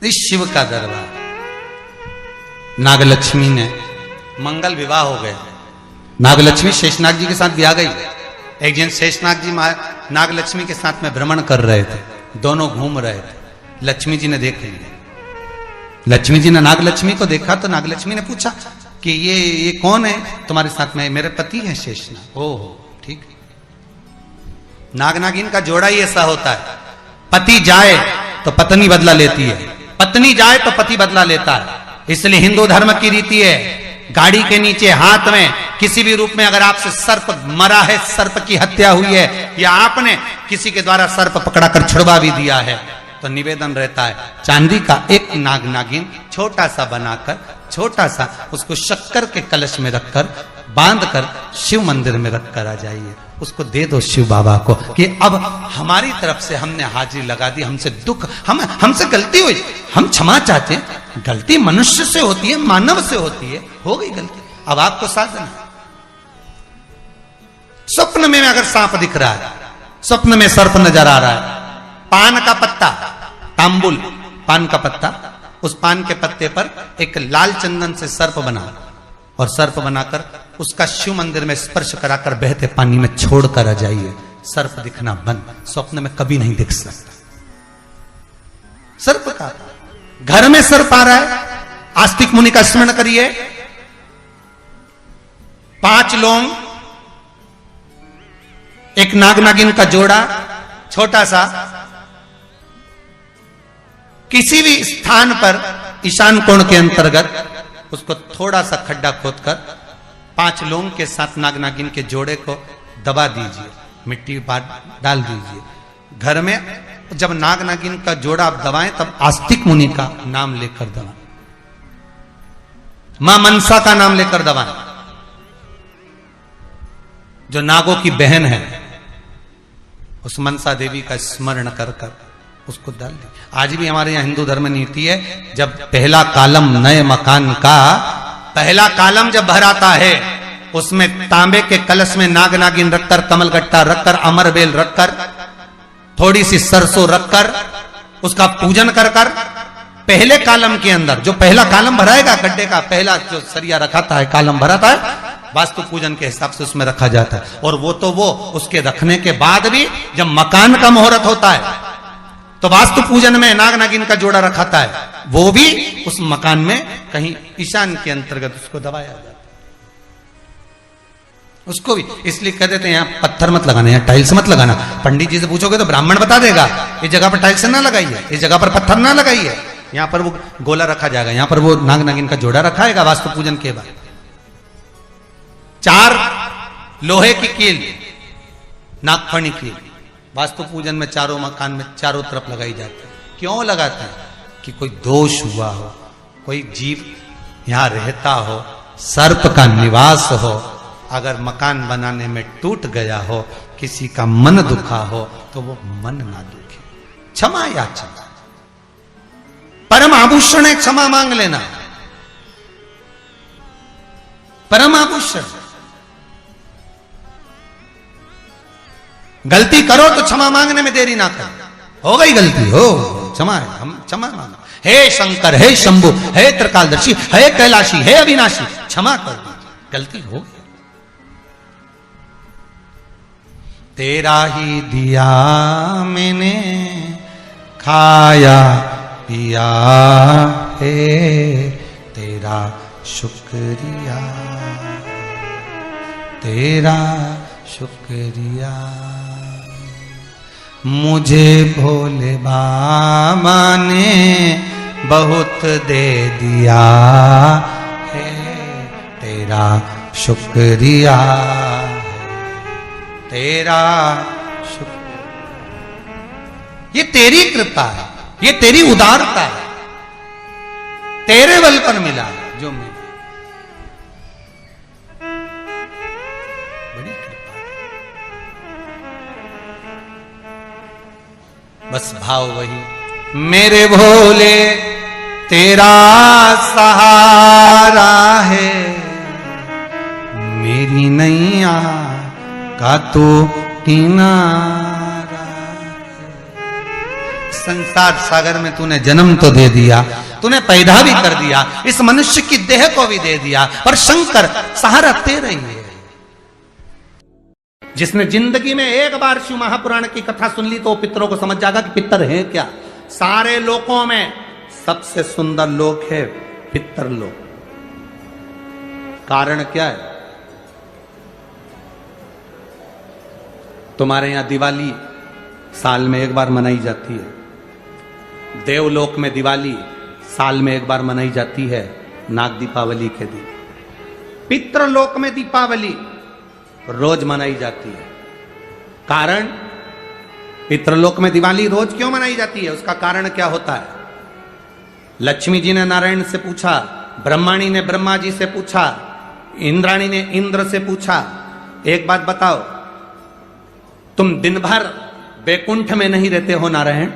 इस शिव का दरबार। नागलक्ष्मी ने मंगल विवाह हो गए। नागलक्ष्मी शेषनाग जी के साथ ब्याह गई। एक दिन शेषनाग जी नागलक्ष्मी के साथ में भ्रमण कर रहे थे, दोनों घूम रहे थे। लक्ष्मी जी ने देख लिया। लक्ष्मी जी ने नागलक्ष्मी को देखा तो नागलक्ष्मी ने पूछा कि ये कौन है तुम्हारे साथ में? मेरे पति है शेषनाग। ओह ठीक। नाग नागिन का जोड़ा ही ऐसा होता है, पति जाए तो पत्नी बदला लेती है, पत्नी जाए तो पति बदला लेता है। इसलिए हिंदू धर्म की रीति है, गाड़ी के नीचे हाथ में किसी भी रूप में अगर आपसे सर्प मरा है, सर्प की हत्या हुई है, या आपने किसी के द्वारा सर्प पकड़ाकर छुड़वा भी दिया है, तो निवेदन रहता है चांदी का एक नाग नागिन छोटा सा बनाकर, छोटा सा उसको शक्कर के कलश में रखकर बांधकर शिव मंदिर में रखकर आ जाइए, उसको दे दो शिव बाबा को कि अब हमारी तरफ से हमने हाजिरी लगा दी, हमसे दुख, हमसे गलती हुई, हम क्षमा चाहते हैं। गलती मनुष्य से होती है, मानव से होती है, हो गई गलती, अब आपको साधन है। स्वप्न में अगर सांप दिख रहा है, स्वप्न में सर्प नजर आ रहा है, पान का पत्ता, तांबुल पान का पत्ता, उस पान के पत्ते पर एक लाल चंदन से सर्प बना और सर्प बनाकर उसका शिव मंदिर में स्पर्श कराकर बहते पानी में छोड़कर आ जाइए। सर्प दिखना बंद, स्वप्न में कभी नहीं दिख सकता। सर्प का घर में सर्प आ रहा है, आस्तिक मुनि का स्मरण करिए। 5 लौंग, एक नाग नागिन का जोड़ा छोटा सा, किसी भी स्थान पर ईशान कोण के अंतर्गत उसको थोड़ा सा खड्डा खोदकर 5 लौंग के साथ नाग नागिन के जोड़े को दबा दीजिए, मिट्टी डाल दीजिए। घर में जब नाग नागिन का जोड़ा आप दबाएं तब आस्तिक मुनि का नाम लेकर दबाएं, मां मनसा का नाम लेकर दबाएं, जो नागों की बहन है, उस मनसा देवी का स्मरण कर कर उसको डाल दी। आज भी हमारे यहां हिंदू धर्म नीति है, जब पहला कालम नए मकान का पहला कालम जब भर आता है, उसमें तांबे के कलश में नाग नागिन रखकर, कमलगट्टा रखकर, अमरबेल रखकर, थोड़ी सी सरसों रखकर उसका पूजन कर कर पहले कालम के अंदर, जो पहला कालम भराएगा, गड्ढे का पहला जो सरिया रखाता है, कालम भराता है, वास्तु पूजन के हिसाब से उसमें रखा जाता है। और वो तो वो उसके रखने के बाद भी जब मकान का मुहूर्त होता है तो वास्तु पूजन में नाग नागिन का जोड़ा रखाता है, वो भी उस मकान में कहीं ईशान के अंतर्गत उसको दबाया जाता है। उसको भी इसलिए कह देते हैं यहाँ पत्थर मत लगाना, यहाँ टाइल्स मत लगाना। पंडित जी से पूछोगे तो ब्राह्मण बता देगा इस जगह पर टाइल्स ना लगाइए, इस जगह पर पत्थर ना लगाइए, यहाँ पर वो गोला रखा जाएगा, यहाँ पर वो नाग नागिन का जोड़ा रखाएगा वास्तु पूजन के बाद। 4 लोहे की कील, नागफणी कील, वास्तु पूजन में चारों मकान में चारों तरफ लगाई जाती है। क्यों लगाते हैं? कि कोई दोष हुआ हो, कोई जीव यहां रहता हो, सर्प का निवास हो, अगर मकान बनाने में टूट गया हो, किसी का मन दुखा हो, तो वो मन ना दुखे। क्षमा याचना, परम आभूषण है क्षमा मांग लेना, परम आभूषण। गलती करो तो क्षमा मांगने में देरी ना करो। हो गई गलती, हो क्षमा है, हम क्षमा मांगो। हे शंकर, हे शंभु, हे त्रिकालदर्शी, हे कैलाशी, हे अविनाशी, क्षमा कर दीजिए, गलती हो गई। तेरा ही दिया मैंने खाया पिया है, तेरा शुक्रिया, तेरा शुक्रिया। मुझे भोले बाबा ने बहुत दे दिया है, तेरा शुक्रिया, तेरा शुक्रिया। ये तेरी कृपा है, ये तेरी उदारता है, तेरे बल पर मिला जो मिला, बड़ी कृपा है। बस भाव वही, मेरे भोले तेरा सहारा है, मेरी नैया का तो किनारा है। संसार सागर में तूने जन्म तो दे दिया, तूने पैदा भी कर दिया, इस मनुष्य की देह को भी दे दिया, पर शंकर सहारा तेरा ही है। जिसने जिंदगी में एक बार शिव महापुराण की कथा सुन ली तो वो पितरों को समझ जाएगा कि पितर है क्या। सारे लोकों में सबसे सुंदर लोक है पितर लोक। कारण क्या है? तुम्हारे यहां दिवाली साल में एक बार मनाई जाती है, देवलोक में दिवाली साल में एक बार मनाई जाती है, नाग दीपावली के दिन। पितृलोक में दीपावली रोज मनाई जाती है। कारण, पितृलोक में दिवाली रोज क्यों मनाई जाती है, उसका कारण क्या होता है? लक्ष्मी जी ने नारायण से पूछा, ब्रह्माणी ने ब्रह्मा जी से पूछा, इंद्राणी ने इंद्र से पूछा, एक बात बताओ, तुम दिन भर बैकुंठ में नहीं रहते हो नारायण,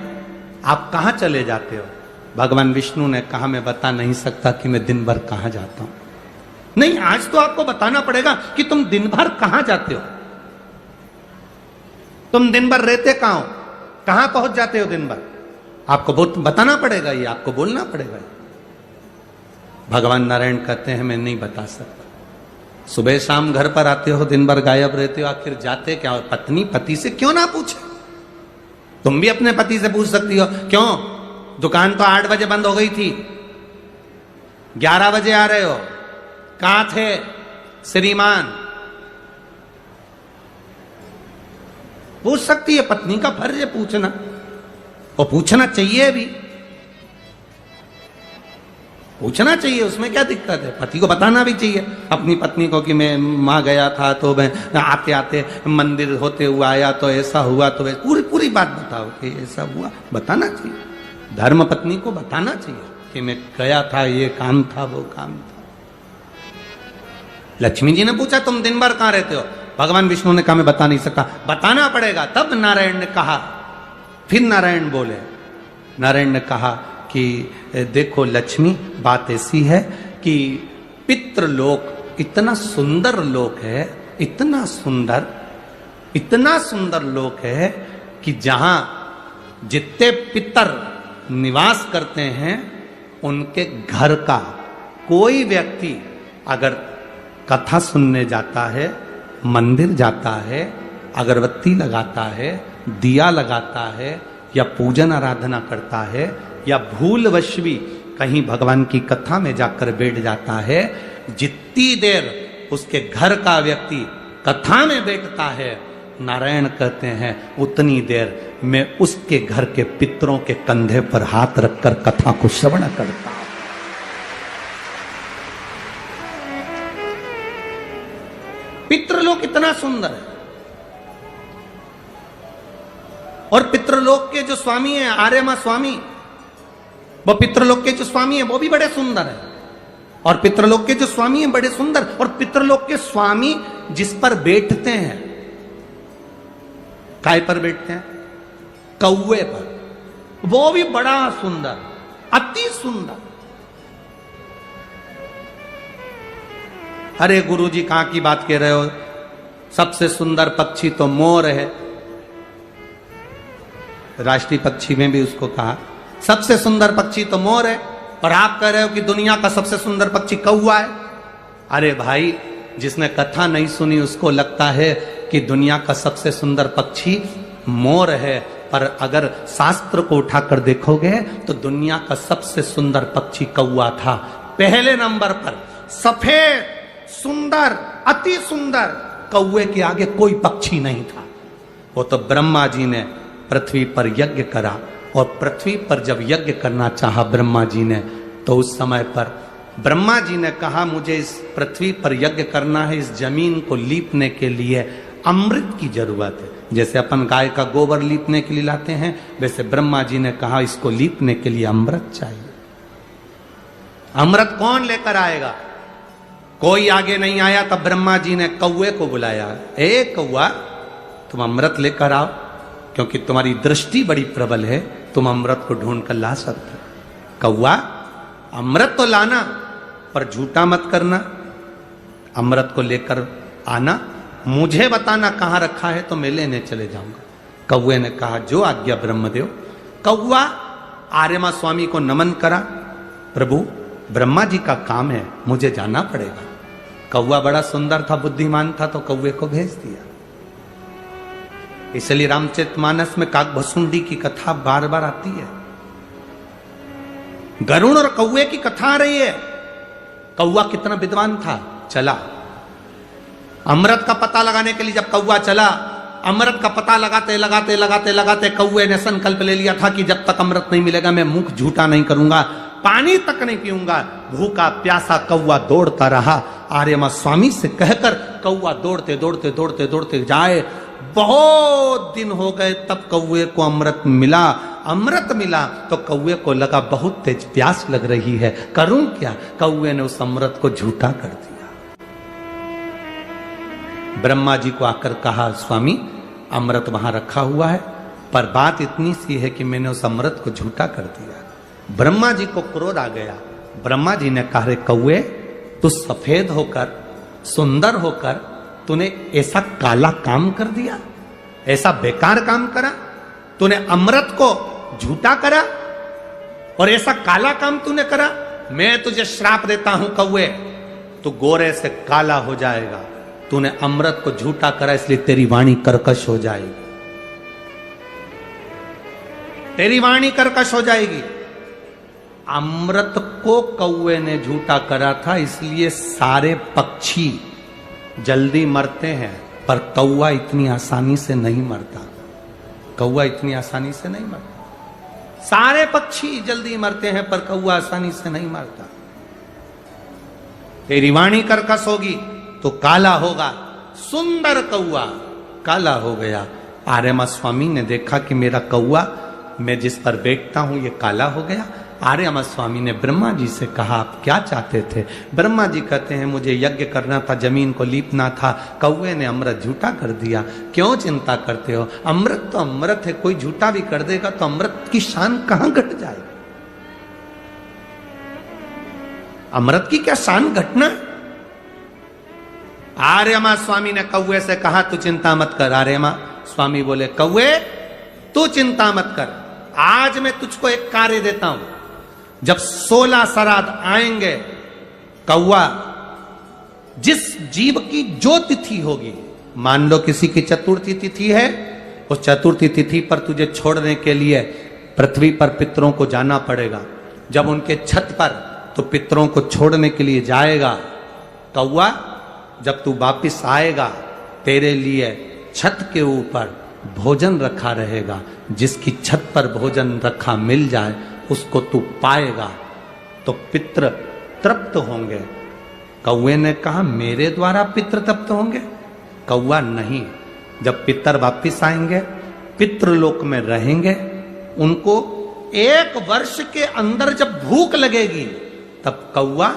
आप कहां चले जाते हो? भगवान विष्णु ने कहा, मैं बता नहीं सकता कि मैं दिन भर कहां जाता हूं। नहीं, आज तो आपको बताना पड़ेगा कि तुम दिन भर कहां जाते हो, तुम दिन भर रहते कहां हो, कहां पहुंच जाते हो दिन भर, आपको बताना पड़ेगा, ये आपको बोलना पड़ेगा। भगवान नारायण कहते हैं, मैं नहीं बता सकता। सुबह शाम घर पर आते हो, दिन भर गायब रहते हो, आखिर जाते क्या हो? पत्नी पति से क्यों ना पूछे? तुम भी अपने पति से पूछ सकती हो, क्यों दुकान तो 8 बजे बंद हो गई थी, 11 बजे आ रहे हो, कहां थे श्रीमान? पूछ सकती है, पत्नी का फर्ज है पूछना, और पूछना चाहिए भी, पूछना चाहिए, उसमें क्या दिक्कत है? पति को बताना भी चाहिए अपनी पत्नी को कि मैं वहां गया था तो मैं आते आते मंदिर होते हुआ आया तो ऐसा हुआ, तो पूरी पूरी बात बताओ कि ऐसा हुआ, बताना चाहिए। धर्म पत्नी को बताना चाहिए कि मैं गया था, ये काम था, वो काम था। लक्ष्मी जी ने पूछा, तुम दिन भर कहां रहते हो? भगवान विष्णु ने कहा, मैं बता नहीं सकता। बताना पड़ेगा। तब नारायण ने कहा, फिर नारायण बोले, नारायण ने कहा कि देखो लक्ष्मी, बात ऐसी है कि पितृलोक इतना सुंदर लोक है, इतना सुंदर लोक है कि जहां जितने पितर निवास करते हैं उनके घर का कोई व्यक्ति अगर कथा सुनने जाता है, मंदिर जाता है, अगरबत्ती लगाता है, दिया लगाता है, या पूजन आराधना करता है, या भूलवश भी कहीं भगवान की कथा में जाकर बैठ जाता है, जितनी देर उसके घर का व्यक्ति कथा में बैठता है, नारायण कहते हैं उतनी देर मैं उसके घर के पितरों के कंधे पर हाथ रखकर कथा को श्रवण करता हूं। पितृलोक इतना सुंदर है। और पितृलोक के जो स्वामी हैं, आर्यमा स्वामी, वो पितृलोक के जो स्वामी हैं वो भी बड़े सुंदर हैं। और पितृलोक के जो स्वामी हैं बड़े सुंदर, और पितृलोक के स्वामी जिस पर बैठते हैं, काय पर बैठते हैं? कौवे पर। वो भी बड़ा सुंदर, अति सुंदर। अरे गुरुजी कहां की बात कह रहे हो? सबसे सुंदर पक्षी तो मोर है, राष्ट्रीय पक्षी में भी उसको कहा सबसे सुंदर पक्षी तो मोर है, और आप कह रहे हो कि दुनिया का सबसे सुंदर पक्षी कौवा है। अरे भाई, जिसने कथा नहीं सुनी उसको लगता है कि दुनिया का सबसे सुंदर पक्षी मोर है, पर अगर शास्त्र को उठाकर देखोगे तो दुनिया का सबसे सुंदर पक्षी कौवा था। पहले नंबर पर सफेद, सुंदर, अति सुंदर कौवे के आगे कोई पक्षी नहीं था। वो तो ब्रह्मा जी ने पृथ्वी पर यज्ञ करा, और पृथ्वी पर जब यज्ञ करना चाहा ब्रह्मा जी ने, तो उस समय पर ब्रह्मा जी ने कहा, मुझे इस पृथ्वी पर यज्ञ करना है, इस जमीन को लीपने के लिए अमृत की जरूरत है। जैसे अपन गाय का गोबर लीपने के लिए लाते हैं, वैसे ब्रह्मा जी ने कहा इसको लीपने के लिए अमृत चाहिए। अमृत कौन लेकर आएगा? कोई आगे नहीं आया। तब ब्रह्मा जी ने कौवे को बुलाया, ए कौवा, तुम अमृत लेकर आओ, क्योंकि तुम्हारी दृष्टि बड़ी प्रबल है, तुम अमृत को ढूंढ कर ला सकते हो। कौवा, अमृत तो लाना, पर झूठा मत करना, अमृत को लेकर आना, मुझे बताना कहां रखा है तो मैं लेने चले जाऊंगा। कौवे ने कहा, जो आज्ञा ब्रह्मदेव। कौवा आर्यमा स्वामी को नमन करा, प्रभु ब्रह्मा जी का काम है, मुझे जाना पड़ेगा। कौवा बड़ा सुंदर था, बुद्धिमान था, तो कौवे को भेज दिया। इसलिए रामचरितमानस में काकभसुंडी की कथा बार बार आती है। गरुड़ और कौवे की कथा आ रही है। कौवा कितना विद्वान था, चला अमृत का पता लगाने के लिए। जब कौवा चला, अमृत का पता लगाते लगाते लगाते लगाते कौवे ने संकल्प ले लिया था कि जब तक अमृत नहीं मिलेगा मैं मुख झूठा नहीं करूंगा, पानी तक नहीं पीऊंगा। भूखा प्यासा कौवा दौड़ता रहा। आर्यमा स्वामी से कहकर कौवा दौड़ते दौड़ते दौड़ते दौड़ते जाए। बहुत दिन हो गए, तब कौवे को अमृत मिला। अमृत मिला तो कौवे को लगा बहुत तेज प्यास लग रही है, करूं क्या। कौवे ने उस अमृत को झूठा कर दिया। ब्रह्मा जी को आकर कहा, स्वामी अमृत वहां रखा हुआ है, पर बात इतनी सी है कि मैंने उस अमृत को झूठा कर दिया। ब्रह्मा जी को क्रोध आ गया। ब्रह्मा जी ने कहा, रे कौवे, तू सफेद होकर सुंदर होकर तूने ऐसा काला काम कर दिया, ऐसा बेकार काम करा, तूने अमृत को झूठा करा और ऐसा काला काम तूने करा। मैं तुझे श्राप देता हूं कौवे, तू गोरे से काला हो जाएगा। तूने अमृत को झूठा करा, इसलिए तेरी वाणी कर्कश हो जाएगी, तेरी वाणी कर्कश हो जाएगी। अमृत को कौवे ने झूठा करा था, इसलिए सारे पक्षी जल्दी मरते हैं, पर कौवा इतनी आसानी से नहीं मरता। कौवा इतनी आसानी से नहीं मरता। सारे पक्षी जल्दी मरते हैं, पर कौवा आसानी से नहीं मरता। तेरी वाणी कर्कश होगी तो काला होगा। सुंदर कौवा काला हो गया। आर्यमा स्वामी ने देखा कि मेरा कौवा मैं जिस पर बैठता हूं ये काला हो गया। आर्यमा स्वामी ने ब्रह्मा जी से कहा, आप क्या चाहते थे। ब्रह्मा जी कहते हैं, मुझे यज्ञ करना था, जमीन को लीपना था, कौवे ने अमृत झूठा कर दिया। क्यों चिंता करते हो, अमृत तो अमृत है, कोई झूठा भी कर देगा तो अमृत की शान कहां घट जाएगी। अमृत की क्या शान घटना। आर्यमा स्वामी ने कौवे से कहा, तू चिंता मत कर। आर्यमा स्वामी बोले, कौवे तू चिंता मत कर, आज मैं तुझको एक कार्य देता हूं। जब 16 श्राद्ध आएंगे, कौवा जिस जीव की जो तिथि होगी, मान लो किसी की चतुर्थी तिथि है, उस चतुर्थी तिथि पर तुझे छोड़ने के लिए पृथ्वी पर पितरों को जाना पड़ेगा। जब उनके छत पर तो पितरों को छोड़ने के लिए जाएगा, कौवा जब तू वापिस आएगा, तेरे लिए छत के ऊपर भोजन रखा रहेगा। जिसकी छत पर भोजन रखा मिल जाए उसको तू पाएगा तो पितृ तृप्त होंगे। कौवे ने कहा, मेरे द्वारा पितृ तृप्त होंगे। कौवा नहीं, जब पितर वापिस आएंगे, पितृलोक में रहेंगे, उनको 1 वर्ष के अंदर जब भूख लगेगी, तब कौवा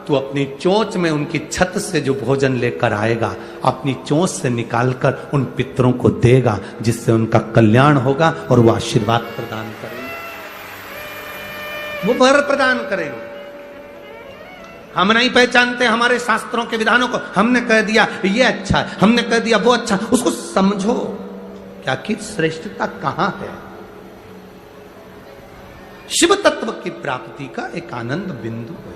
तू अपनी चोंच में उनकी छत से जो भोजन लेकर आएगा, अपनी चोंच से निकालकर उन पितरों को देगा, जिससे उनका कल्याण होगा और वो आशीर्वाद प्रदान करेंगे, वो वर प्रदान करेंगे। हम नहीं पहचानते हमारे शास्त्रों के विधानों को, हमने कह दिया ये अच्छा है, हमने कह दिया वो अच्छा। उसको समझो क्या कि श्रेष्ठता कहां है। शिव तत्व की प्राप्ति का एक आनंद बिंदु है।